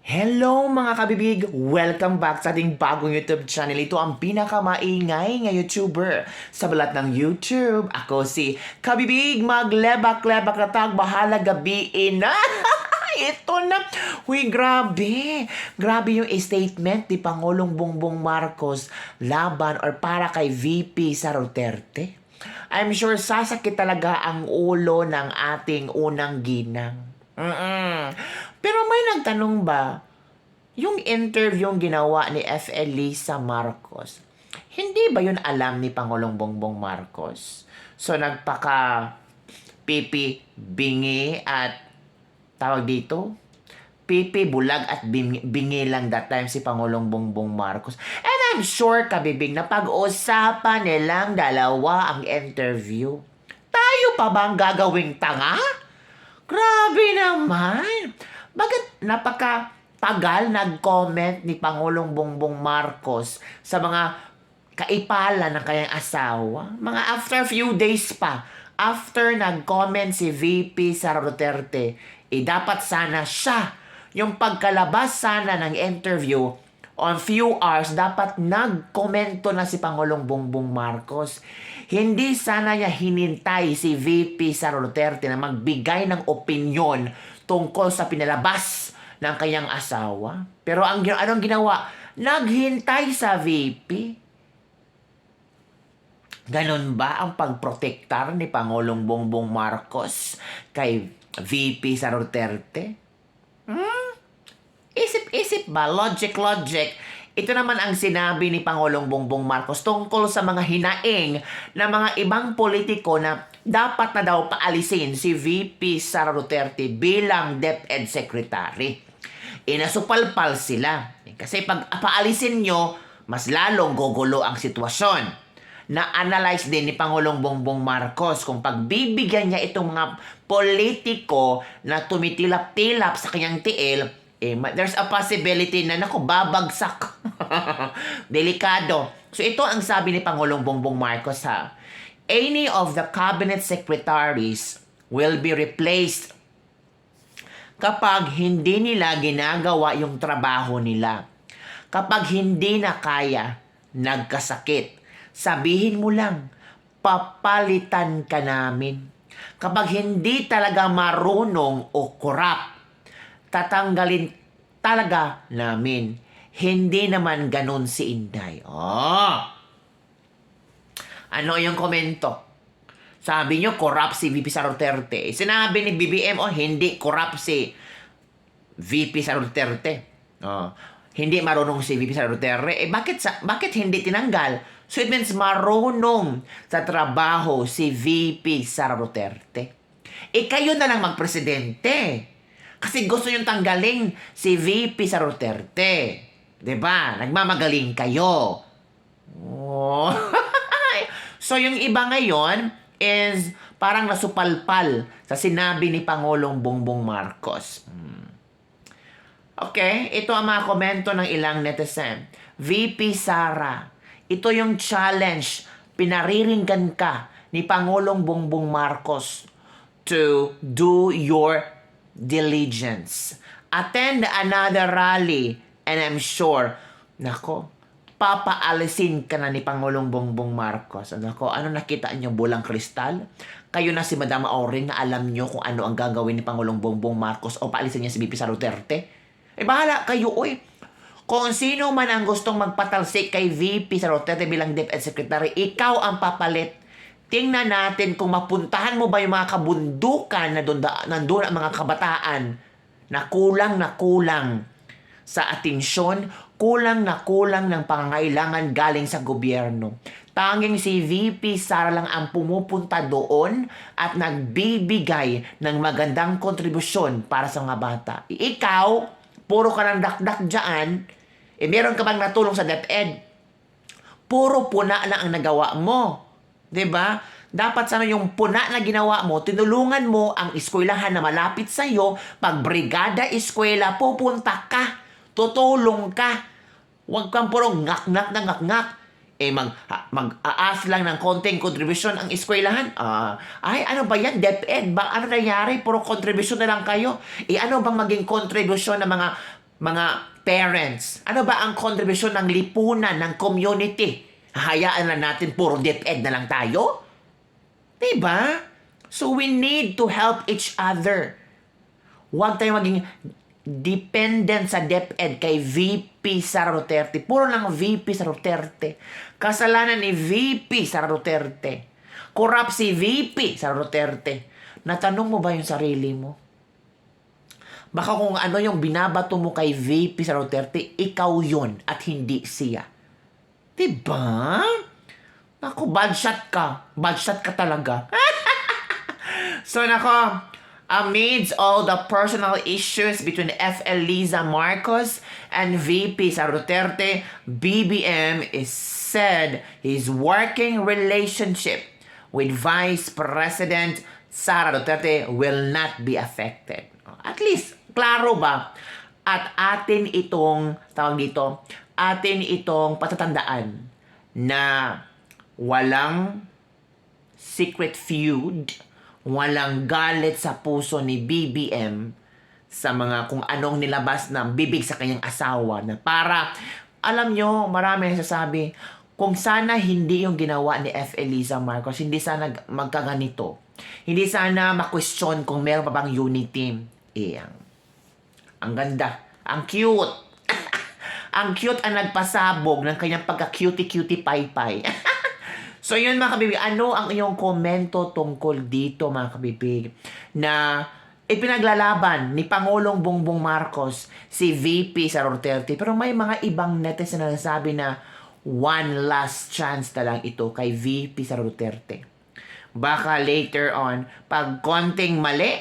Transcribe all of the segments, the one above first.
Hello mga kabibig! Welcome back sa ating bagong YouTube channel. Ito ang pinakamaingay nga YouTuber sa balat ng YouTube. Ako si Kabibig, maglebak-lebak na tag, bahala gabiin na. Ito na. Huy, grabe. Grabe yung statement ni Pangulong Bongbong Marcos laban or para kay VP Sara Duterte. I'm sure sasakit talaga ang ulo ng ating unang ginang. Pero may nagtanong ba, yung interview yung ginawa ni F.L. Lisa Marcos, hindi ba yun alam ni Pangulong Bongbong Marcos? So pipi, bingi at tawag dito, pipi, bulag at bingi lang that time si Pangulong Bongbong Marcos. And I'm sure, kabibig, na pag-usapan nilang dalawa ang interview. Tayo pa ba ang gagawing tanga? Grabe naman! Bakit napaka-tagal nag-comment ni Pangulong Bongbong Marcos sa mga kaipalan ng kanyang asawa? Mga after few days pa, after nag-comment si VP Sara Duterte, dapat sana siya, yung pagkalabas sana ng interview, on few hours, dapat nagkomento na si Pangulong Bongbong Marcos. Hindi sana niya hinintay si VP Sara Duterte na magbigay ng opinyon tungkol sa pinalabas ng kanyang asawa. Pero anong ginawa? Naghintay sa VP. Ganon ba ang pagprotektar ni Pangulong Bongbong Marcos kay VP Sara Duterte? Isip-isip ba? Logic. Ito naman ang sinabi ni Pangulong Bongbong Marcos tungkol sa mga hinaing na mga ibang politiko na dapat na daw paalisin si VP Sara Duterte bilang DepEd Secretary. Inasupalpal sila. Kasi pag paalisin nyo, mas lalong gugulo ang sitwasyon. Na-analyze din ni Pangulong Bongbong Marcos kung pagbibigyan niya itong mga politiko na tumitilap-tilap sa kanyang tiil, there's a possibility na babagsak. Delikado. So ito ang sabi ni Pangulong Bongbong Marcos ha. Any of the cabinet secretaries will be replaced kapag hindi nila ginagawa yung trabaho nila. Kapag hindi na kaya, nagkasakit, sabihin mo lang, papalitan ka namin. Kapag hindi talaga marunong o korap, tatanggalin talaga namin. Hindi naman ganun si Inday. Ano yung komento? Sabi nyo, corrupt si VP Sara Duterte. Sinabi ni BBM, hindi corrupt si VP Sara Duterte. Hindi marunong si VP Sara Duterte. Bakit hindi tinanggal? So it means marunong sa trabaho si VP Sara Duterte. Kayo na lang magpresidente. Kasi gusto nyo tanggalin si VP Sara Duterte. Diba? Nagmamagaling kayo. So yung iba ngayon is parang nasupalpal sa sinabi ni Pangulong Bongbong Marcos. Okay, ito ang mga komento ng ilang netizen. VP Sara, ito yung challenge. Pinariringgan ka ni Pangulong Bongbong Marcos to do your diligence. Attend another rally and I'm sure, papaalisin ka na ni Pangulong Bongbong Marcos. Ano nakita nyo? Bulang kristal? Kayo na si Madam Auring na alam nyo kung ano ang gagawin ni Pangulong Bongbong Marcos o paalisin niya si VP Sara Duterte? Bahala kayo, Kung sino man ang gustong magpatalsik kay VP Sara Duterte bilang DepEd Secretary, ikaw ang papalit. Tingnan natin kung mapuntahan mo ba yung mga kabundukan na nandun ang mga kabataan na kulang sa atensyon, kulang ng pangangailangan galing sa gobyerno. Tanging si VP Sara lang ang pumupunta doon at nagbibigay ng magandang kontribusyon para sa mga bata. Ikaw, puro ka ng dakdak dyan, meron ka bang natulong sa DepEd? Puro puna lang ang nagawa mo. 'Di ba? Dapat sana yung puna na ginawa mo, tinulungan mo ang eskwelahan na malapit sa iyo, pag brigada eskwela, pupunta ka, tutulong ka. Huwag kang puro ngak-ngak na ngak-ngak. Mag-aas lang ng konting kontribusyon ang eskwelahan. Ano ba yan? DepEd ba? Ano nangyari? Puro kontribusyon na lang kayo. Ano bang maging kontribusyon ng mga mga parents, ano ba ang kontribusyon ng lipunan ng community? Hahayaan na natin puro DepEd na lang tayo? Diba? So we need to help each other. Huwag tayong maging dependent sa DepEd kay VP Sara Duterte. Puro lang VP Sara Duterte. Kasalanan ni VP Sara Duterte. Corrupt si VP Sara Duterte. Natanong mo ba yung sarili mo? Baka kung ano yung binabato mo kay VP Sara Duterte, ikaw yun at hindi siya. Diba? Naku, bad shot ka. Bad shot ka talaga. So, nako, amidst all the personal issues between FL Liza Marcos and VP Sara Duterte, BBM is said his working relationship with Vice President Sara Duterte will not be affected. At least, klaro ba? At atin itong, tawag dito, atin itong patatandaan na walang secret feud, walang galit sa puso ni BBM sa mga kung anong nilabas ng bibig sa kanyang asawa na para, alam nyo, marami nagsasabi, kung sana hindi yung ginawa ni F. Eliza Marcos, hindi sana magkaganito. Hindi sana ma-question kung meron pa bang unity. Ang ganda. Ang cute. Ang cute ang nagpasabog ng kanyang pagka-cutie-cutie pay-pay. So yun mga kabibig, ano ang iyong komento tungkol dito mga kabibig na ipinaglalaban ni Pangulong Bongbong Marcos si VP Sara Duterte, pero may mga ibang netizen na nasabi na one last chance na lang ito kay VP Sara Duterte. Baka later on, pag konting mali,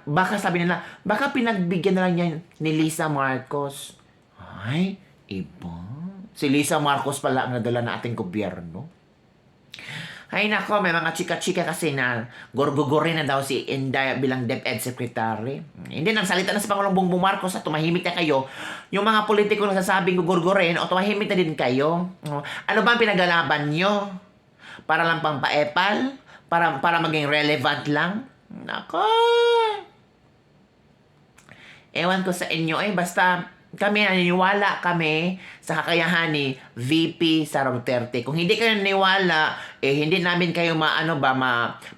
baka sabi nila, baka pinagbigyan na lang niya ni Liza Marcos. Ay, iba. Si Liza Marcos pala ang nadala na ating gobyerno. Ay nako, may mga chika-chika kasi na gorgogorin na daw si Inday bilang DepEd Secretary. Hindi nang salita na si Pangulong Bongbong Marcos at tumahimik na kayo. Yung mga politiko nagsasabing gugurgurin o tumahimik na din kayo. Ano ba ang pinaglalaban nyo? Para lang pang paepal? Para maging relevant lang? Nako. Ewan ko sa inyo basta kami naniniwala kami sa kakayahan ni VP Sara Duterte. Kung hindi kayo naniniwala, hindi namin kayo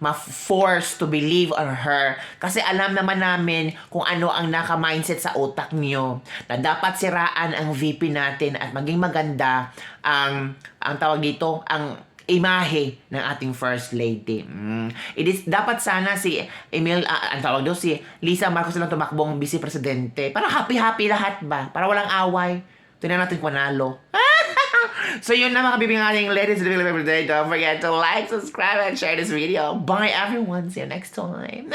ma-force to believe on her. Kasi alam naman namin kung ano ang naka-mindset sa utak niyo. Na dapat siraan ang VP natin at maging maganda ang tawag dito, ang imahe ng ating First Lady. Dapat sana si ang tawag daw si Liza Marcos lang tumakbong Vice Presidente. Para happy-happy lahat ba? Para walang away. Tingnan natin kung nanalo. So yun na mga kabibing ating ladies and gentlemen every day. Don't forget to like, subscribe, and share this video. Bye everyone. See you next time.